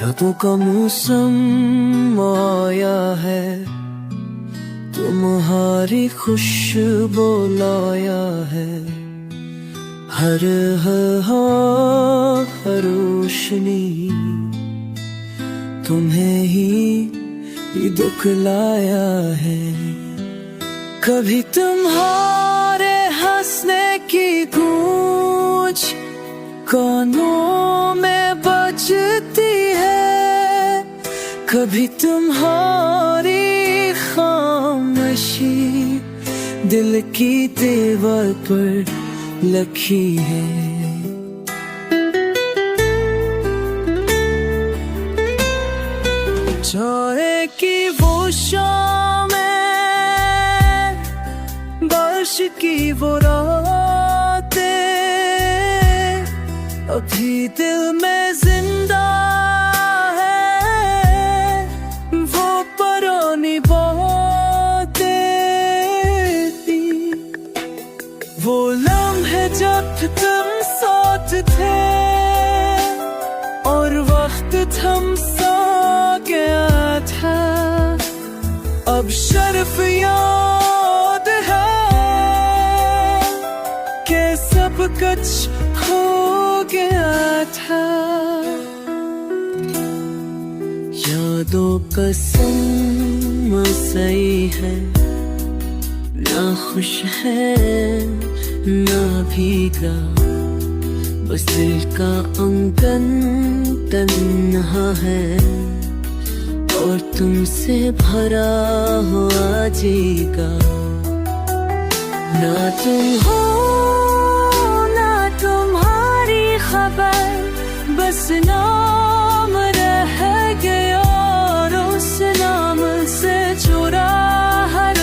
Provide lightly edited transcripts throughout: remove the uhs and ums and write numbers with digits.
यादों का मौसम आया है, तुम्हारी खुशबू लाया है। हर रोशनी तुम्हें ही दिखलाया है। कभी तुम्हारे हंसने की गूंज कानों में बजती है, कभी तुम्हारी खामोशी दिल की दीवार पर लिखी है। चाय की वो शाम में, बारिश की वो रातें, अभी दिल में जिंदा है वो पुरानी बातें। वो लम्हे जब तुम साथ थे और वक्त थम सा गया था, अब शर्फ याद है कि सब कुछ हो गया था। यादों का सम सही है, ना खुश है ना भीगा, बस दिल का अंगन तन्हा है और तुमसे भरा हुआ जीगा। ना तुम हो ना तुम्हारी खबर, बस नाम रह गया और उस नाम से जुड़ा हर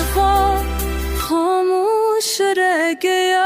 खामोश रह गया।